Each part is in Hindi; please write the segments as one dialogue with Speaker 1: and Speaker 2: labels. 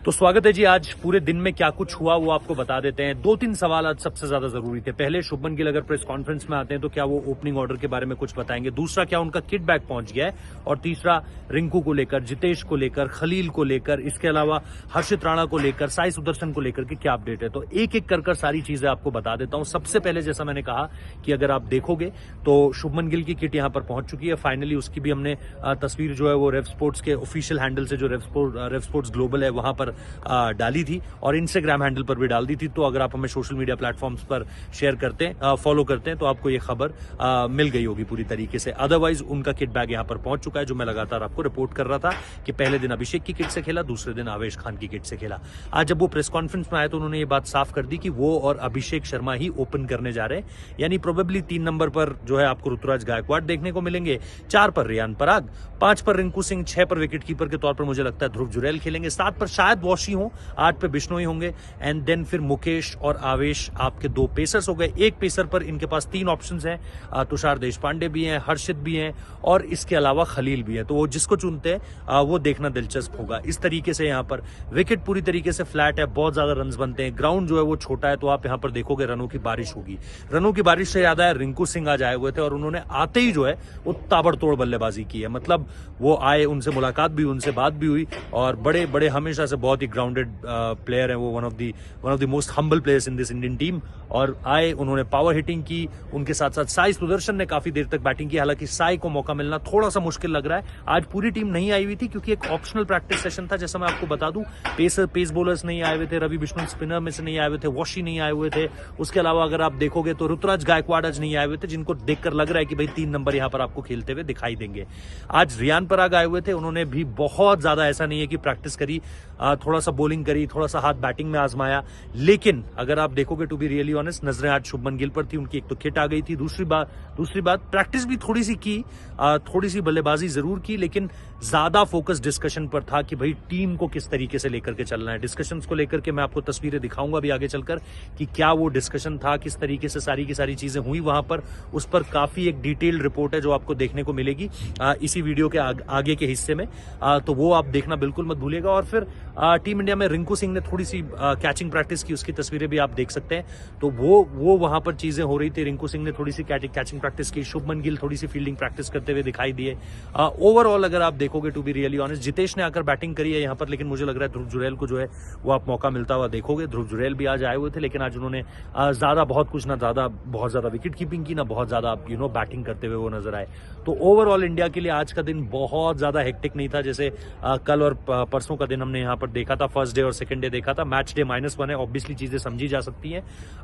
Speaker 1: तो स्वागत है जी। आज पूरे दिन में क्या कुछ हुआ वो आपको बता देते हैं। 2-3 सवाल आज सबसे ज्यादा जरूरी थे। पहले, शुभमन गिल अगर प्रेस कॉन्फ्रेंस में आते हैं तो क्या वो ओपनिंग ऑर्डर के बारे में कुछ बताएंगे। दूसरा, क्या उनका किट बैग पहुंच गया है। और तीसरा, रिंकू को लेकर, जितेश को लेकर, खलील को लेकर, इसके अलावा हर्षित राणा को लेकर, साई सुदर्शन को लेकर के क्या अपडेट है। तो एक एक कर सारी चीजें आपको बता देता हूं। सबसे पहले, जैसा मैंने कहा कि अगर आप देखोगे तो शुभमन गिल की किट यहां पर पहुंच चुकी है फाइनली। उसकी भी हमने तस्वीर जो है वो रेव स्पोर्ट्स के ऑफिशियल हैंडल से, जो रेव स्पोर्ट्स ग्लोबल है, वहां पर डाली थी और इंस्टाग्राम हैंडल पर भी डाल दी थी। तो अगर आप हमें सोशल मीडिया प्लेटफॉर्म्स पर शेयर करते हैं, फॉलो करते हैं, तो आपको ये खबर मिल गई होगी पूरी तरीके से। अदरवाइज उनका किट बैग यहां पर पहुंच चुका है, जो मैं लगातार आपको रिपोर्ट कर रहा था कि पहले दिन अभिषेक की किट से खेला, दूसरे दिन आवेश खान की किट से खेला। आज जब वो प्रेस कॉन्फ्रेंस में आए तो उन्होंने ये बात साफ कर दी कि वो और अभिषेक शर्मा ही ओपन करने जा रहे हैं। यानी प्रोबेबली 3 नंबर पर जो है आपको ऋतुराज गायकवाड़ देखने को मिलेंगे, 4 पर रियान पराग, 5 पर रिंकू सिंह, 6 पर विकेट कीपर के तौर पर मुझे लगता है ध्रुव जुरैल खेलेंगे, 7 पर शायद वॉशी हो, 8 पे बिश्नोई होंगे, एंड देन फिर मुकेश और आवेश आपके 2 पेसर्स हो गए। एक पेसर पर इनके पास 3 ऑप्शंस हैं, तुषार देशपांडे भी हैं, हर्षित भी हैं और इसके अलावा खलील भी है। तो वो जिसको चुनते हैं वो देखना दिलचस्प होगा। इस तरीके से यहाँ पर विकेट पूरी तरीके से फ्लैट है, बहुत ज्यादा रन बनते हैं, ग्राउंड जो है वो छोटा है, तो आप यहाँ पर देखोगे रनों की बारिश होगी। रनों की बारिश से याद आया, रिंकू सिंह आज आए हुए थे और उन्होंने आते ही जो है वो ताबड़तोड़ बल्लेबाजी की है। मतलब वो आए, उनसे मुलाकात भी, उनसे बात भी हुई और बड़े बड़े हमेशा से बहुत ही ग्राउंडेड प्लेयर है वो, one of the most humble players in this Indian team. और आए, उन्होंने पावर हिटिंग की, उनके साथ साथ साई सुदर्शन ने काफी देर तक बैटिंग की। हालांकि साई को मौका मिलना थोड़ा सा मुश्किल लग रहा है। आज पूरी टीम नहीं आई हुई थी क्योंकि एक ऑप्शनल प्रैक्टिस सेशन था। जैसा मैं आपको बता दूं, पेस बॉलर्स नहीं आए हुए थे, रवि बिश्नोई स्पिनर में से नहीं आए हुए थे, वॉशी नहीं आए हुए थे। उसके अलावा अगर आप देखोगे तो ऋतुराज गायकवाड़ आज नहीं आए हुए थे, जिनको देखकर लग रहा है कि भाई 3 नंबर यहां पर आपको खेलते हुए दिखाई देंगे। आज रियान पराग आए हुए थे, उन्होंने भी बहुत ज्यादा, ऐसा नहीं है कि प्रैक्टिस करी, थोड़ा सा बॉलिंग करी, थोड़ा सा हाथ बैटिंग में आजमाया। लेकिन अगर आप देखोगे, टू बी रियली ऑनेस्ट, नजरें आज शुभमन गिल पर थी। उनकी एक तो किट आ गई थी, दूसरी बात प्रैक्टिस भी थोड़ी सी की, थोड़ी सी बल्लेबाजी जरूर की, लेकिन ज्यादा फोकस डिस्कशन पर था कि भाई टीम को किस तरीके से लेकर के चलना है। डिस्कशंस को लेकर के मैं आपको तस्वीरें दिखाऊंगा भी आगे चलकर कि क्या वो डिस्कशन था, किस तरीके से सारी की सारी चीजें हुई वहां पर। उस पर काफी एक डिटेल्ड रिपोर्ट है जो आपको देखने को मिलेगी इसी वीडियो के आगे के हिस्से में, तो वो आप देखना बिल्कुल मत भूलिएगा। और फिर टीम इंडिया में रिंकू सिंह ने थोड़ी सी कैचिंग प्रैक्टिस की, उसकी तस्वीरें भी आप देख सकते हैं। तो वो वहां पर चीजें हो रही थी। रिंकू सिंह ने थोड़ी सी कैचिंग प्रैक्टिस की, शुभमन गिल थोड़ी सी फील्डिंग प्रैक्टिस करते हुए दिखाई दिए। ओवरऑल अगर आप देखोगे, to be really honest, Jitesh ने आकर बैटिंग करी है यहाँ पर, लेकिन मुझे लग रहा है ध्रुव जुरैल को जो है वो आप मौका मिलता हुआ देखोगे। ध्रुव जुरैल भी आज आए हुए थे, लेकिन आज उन्होंने ज्यादा बहुत ज्यादा विकेट कीपिंग की, ना बहुत ज्यादा बैटिंग करते हुए वो नजर आए। तो ओवरऑल इंडिया के लिए आज का दिन बहुत ज्यादा हेक्टिक नहीं था, जैसे कल और परसों का दिन हमने यहाँ पर देखा था, फर्स्ट डे और सेकंड डे देखा था। मैच डे -1 है, ऑब्वियसली चीजें समझी जा सकती हैं।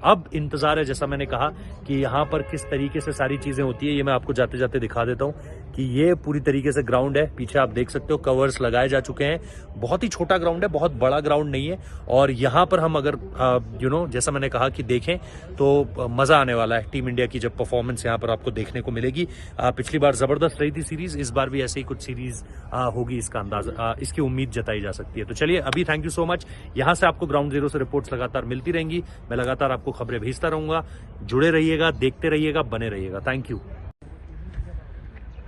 Speaker 1: अब इंतजार है, जैसा मैंने कहा, कि यहाँ पर किस तरीके से सारी चीजें होती है। ये मैं आपको जाते जाते दिखा देता हूँ कि ये पूरी तरीके से ग्राउंड है। पीछे आप देख सकते हो कवर्स लगाए जा चुके हैं। बहुत ही छोटा ग्राउंड है, बहुत बड़ा ग्राउंड नहीं है। और यहाँ पर हम अगर जैसा मैंने कहा कि देखें तो मजा आने वाला है टीम इंडिया की जब परफॉर्मेंस यहाँ पर आपको देखने को मिलेगी। पिछली बार जबरदस्त रही थी सीरीज, इस बार भी ऐसे ही कुछ सीरीज होगी, इसका अंदाजा, इसकी उम्मीद जताई जा सकती है। तो चलिए, अभी थैंक यू सो मच। यहाँ से आपको ग्राउंड जीरो से रिपोर्ट्स लगातार मिलती रहेंगी। मैं लगातार आपको खबरें भेजता रहूंगा। जुड़े रहिएगा, देखते रहिएगा, बने रहिएगा। Thank you.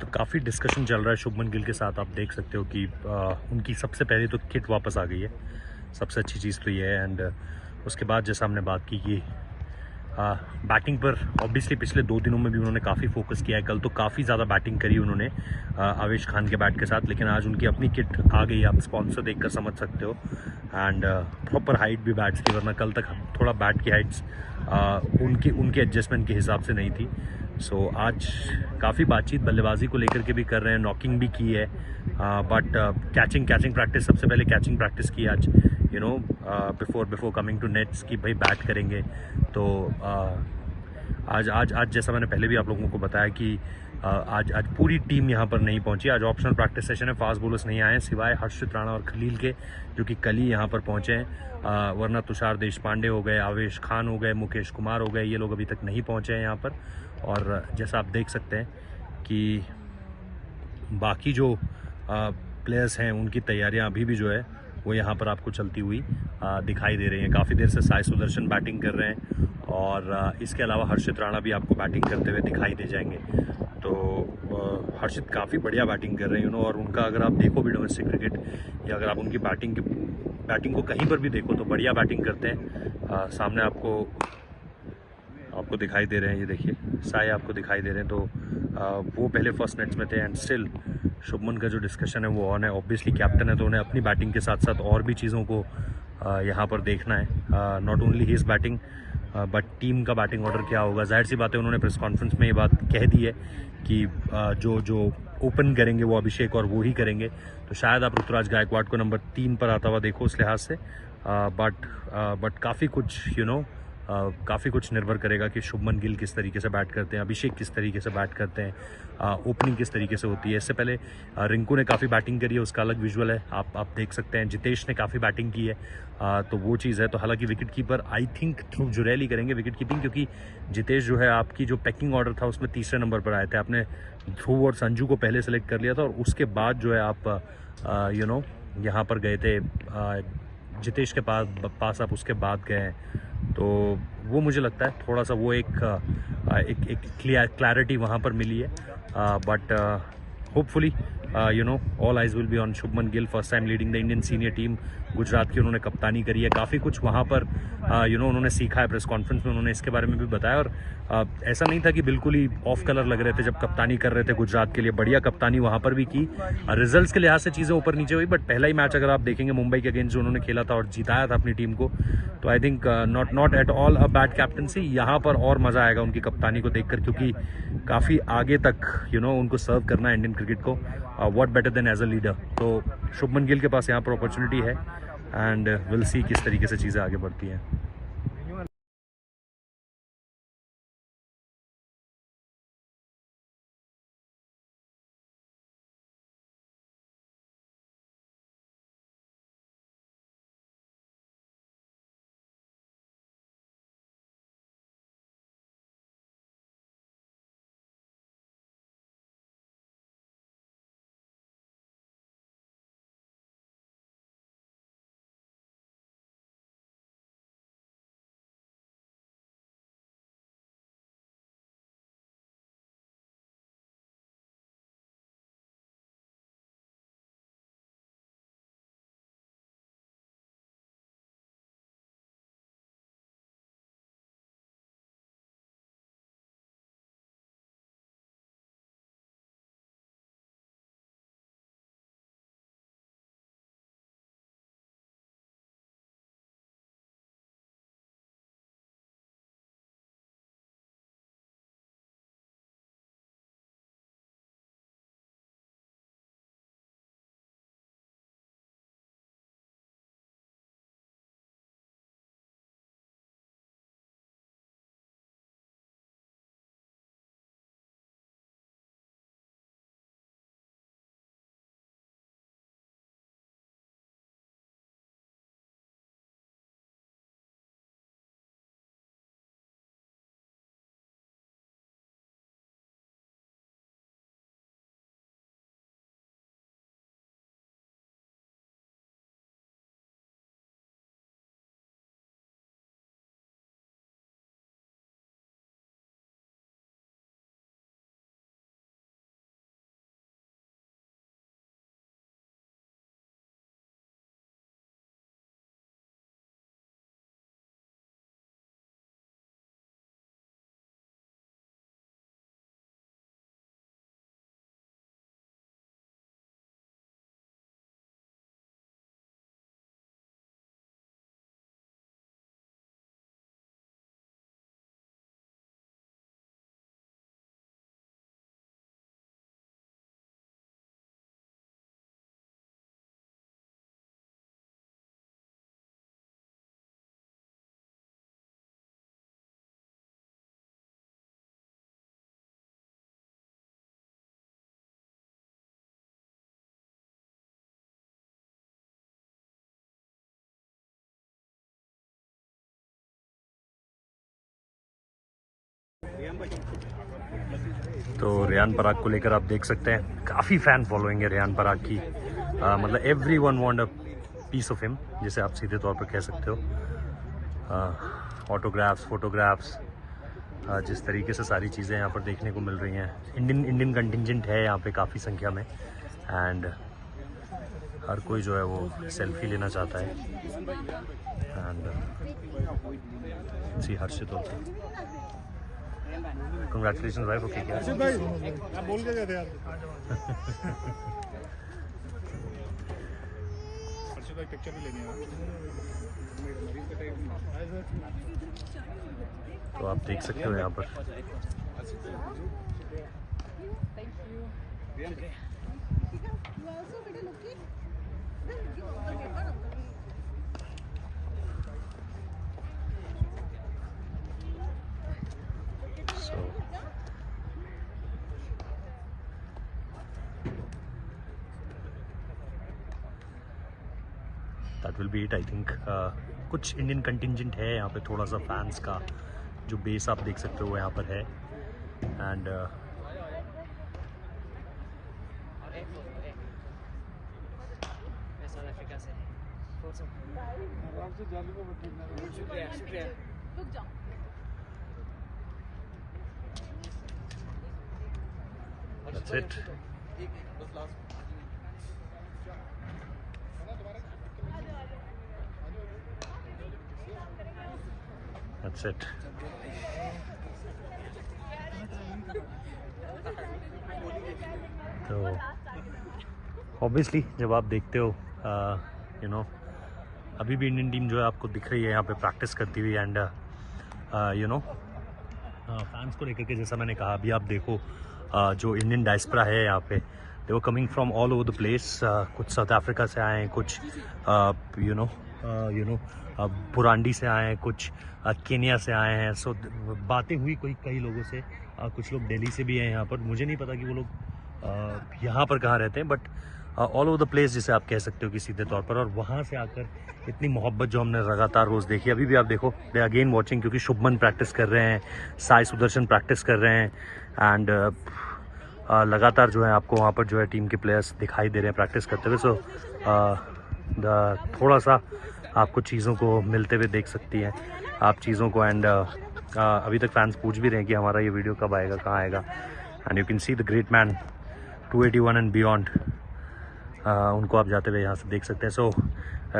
Speaker 1: तो काफ़ी डिस्कशन चल रहा है शुभमन गिल के साथ। आप देख सकते हो कि उनकी सबसे पहले तो किट वापस आ गई है, सबसे अच्छी चीज़ तो ये है। एंड उसके बाद जैसा हमने बात की कि बैटिंग पर ऑब्वियसली पिछले 2 दिनों में भी उन्होंने काफ़ी फोकस किया है। कल तो काफ़ी ज़्यादा बैटिंग करी उन्होंने आवेश खान के बैट के साथ, लेकिन आज उनकी अपनी किट आ गई, आप स्पॉन्सर देखकर समझ सकते हो। एंड प्रॉपर हाइट भी बैट्स की, वरना कल तक थोड़ा बैट की हाइट्स उनके एडजस्टमेंट के हिसाब से नहीं थी। सो आज काफ़ी बातचीत बल्लेबाजी को लेकर के भी कर रहे हैं, नॉकिंग भी की है, बट कैचिंग प्रैक्टिस, सबसे पहले कैचिंग प्रैक्टिस की आज, बिफोर कमिंग टू नेट्स कि भाई बैट करेंगे। तो आज जैसा मैंने पहले भी आप लोगों को बताया कि आज पूरी टीम यहाँ पर नहीं पहुंची। आज ऑप्शनल प्रैक्टिस सेशन है, फास्ट बॉलर्स नहीं आए हैं सिवाय हर्षित राणा और खलील के, जो कि कल ही यहाँ पर पहुंचे हैं। वरना तुषार देशपांडे हो गए, आवेश खान हो गए, मुकेश कुमार हो गए, ये लोग अभी तक नहीं पहुंचे हैं यहाँ पर। और जैसा आप देख सकते हैं कि बाकी जो प्लेयर्स हैं उनकी तैयारियां अभी भी जो है वो यहाँ पर आपको चलती हुई दिखाई दे रही हैं। काफ़ी देर से साई सुदर्शन बैटिंग कर रहे हैं और इसके अलावा हर्षित राणा भी आपको बैटिंग करते हुए दिखाई दे जाएंगे। तो हर्षित काफ़ी बढ़िया बैटिंग कर रहे हैं और उनका अगर आप देखो भी डोमेस्टिक क्रिकेट या अगर आप उनकी बैटिंग को कहीं पर भी देखो तो बढ़िया बैटिंग करते हैं। सामने आपको दिखाई दे रहे हैं, ये देखिए साय आपको दिखाई दे रहे हैं। तो वो पहले फर्स्ट नेट्स में थे एंड स्टिल शुभमन का जो डिस्कशन है वो ऑन है। ऑब्वियसली कैप्टन है तो उन्हें अपनी बैटिंग के साथ साथ और भी चीज़ों को यहाँ पर देखना है। Not only his batting but team का बैटिंग ऑर्डर क्या होगा। जाहिर सी बात है, उन्होंने प्रेस कॉन्फ्रेंस में ये बात कह दी है कि जो ओपन करेंगे वो अभिषेक और वो ही करेंगे। तो शायद आप ऋतुराज गायकवाड़ को नंबर 3 पर आता हुआ देखो उस लिहाज से। बट काफ़ी कुछ काफ़ी कुछ निर्भर करेगा कि शुभमन गिल किस तरीके से बैट करते हैं, अभिषेक किस तरीके से बैट करते हैं, ओपनिंग किस तरीके से होती है। इससे पहले रिंकू ने काफ़ी बैटिंग करी है, उसका अलग विजुअल है, आप देख सकते हैं। जितेश ने काफ़ी बैटिंग की है, तो वो चीज़ है। तो हालांकि विकेट कीपर आई थिंक ध्रुव जुरैल ही करेंगे विकेट कीपिंग, क्योंकि जितेश जो है आपकी जो पैकिंग ऑर्डर था उसमें तीसरे नंबर पर आए थे। आपने ध्रुव और संजू को पहले सेलेक्ट कर लिया था और उसके बाद जो है आप यहाँ पर गए थे जितेश के पास आप उसके बाद गए हैं। तो वो मुझे लगता है थोड़ा सा वो एक क्लैरिटी वहाँ पर मिली है। But hopefully all eyes will be on Shubman Gill. First time leading the Indian senior team. Gujarat की उन्होंने कप्तानी करी है, काफ़ी कुछ वहाँ पर उन्होंने सीखा है। प्रेस कॉन्फ्रेंस में उन्होंने इसके बारे में भी बताया और ऐसा नहीं था कि बिल्कुल ही ऑफ कलर लग रहे थे जब कप्तानी कर रहे थे गुजरात के लिए। बढ़िया कप्तानी वहाँ पर भी की। रिजल्ट्स के लिहाज से चीज़ें ऊपर नीचे हुई, बट पहला ही मैच अगर आप देखेंगे मुंबई के अगेंस्ट जो उन्होंने खेला था और जिताया था अपनी टीम को, तो I think not at all a bad captaincy. यहाँ पर और मज़ा आएगा उनकी कप्तानी को देखकर, क्योंकि काफ़ी आगे तक उनको सर्व करना है इंडियन क्रिकेट को। What better than as a leader. तो शुभमन गिल के पास यहाँ पर अपॉर्चुनिटी है एंड विल सी किस तरीके से चीज़ें आगे बढ़ती हैं। तो रेयान पराग को लेकर आप देख सकते हैं काफ़ी फैन फॉलोइंग है रेयान पराग की। मतलब everyone want a piece of him, जिसे आप सीधे तौर पर कह सकते हो। ऑटोग्राफ्स, फोटोग्राफ्स, जिस तरीके से सारी चीज़ें यहाँ पर देखने को मिल रही हैं, इंडियन कंटिंजेंट है यहाँ पे काफ़ी संख्या में, एंड हर कोई जो है वो सेल्फी लेना चाहता है। एंड सी हर्षित होता है। कंग्रेचुलेशन भाई, ओके क्या
Speaker 2: भाई बोल के गए थे यार। पिक्चर भी लेनी है।
Speaker 1: तो आप देख सकते हो यहाँ पर that will be it I think. कुछ इंडियन कंटिंजेंट है यहाँ पे, थोड़ा सा फैंस का जो बेस आप देख सकते हो यहाँ पर है। And that's it. That's it. तो ऑब्वियसली जब आप देखते हो यू नो अभी भी इंडियन टीम जो है आपको दिख रही है यहाँ पे प्रैक्टिस करती हुई, एंड यू नो फैंस को लेकर के जैसा मैंने कहा, अभी आप देखो जो इंडियन डायस्पोरा है यहाँ पे, they were coming from all over the place. कुछ साउथ अफ्रीका से आए हैं, कुछ यू नो बुरांडी से आए हैं, कुछ केनिया से आए हैं। सो बातें हुई कई लोगों से, कुछ लोग दिल्ली से भी हैं यहाँ पर। मुझे नहीं पता कि वो लोग यहाँ पर कहाँ रहते हैं, but all over the place जिसे आप कह सकते हो कि सीधे तौर पर। और वहाँ से आकर इतनी मोहब्बत जो हमने लगातार रोज़ देखी, अभी भी आप देखो दे अगेन वॉचिंग, क्योंकि शुभमन प्रैक्टिस कर रहे हैं, साई सुदर्शन प्रैक्टिस कर रहे हैं, एंड लगातार जो है आपको वहाँ पर जो है टीम के प्लेयर्स दिखाई दे रहे हैं प्रैक्टिस करते हुए। सो थोड़ा सा आपको चीज़ों को मिलते हुए देख सकती हैं आप चीज़ों को। एंड अभी तक फैंस पूछ भी रहे हैं कि हमारा ये वीडियो कब आएगा, कहाँ आएगा। And you can see the great man 281 and beyond, उनको आप जाते हुए यहाँ से देख सकते हैं। सो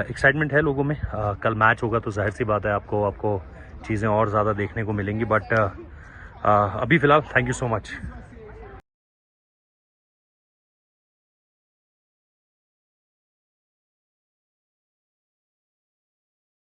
Speaker 1: एक्साइटमेंट है लोगों में। कल मैच होगा तो जाहिर सी बात है आपको चीज़ें और ज़्यादा देखने को मिलेंगी, बट अभी फ़िलहाल थैंक यू सो मच।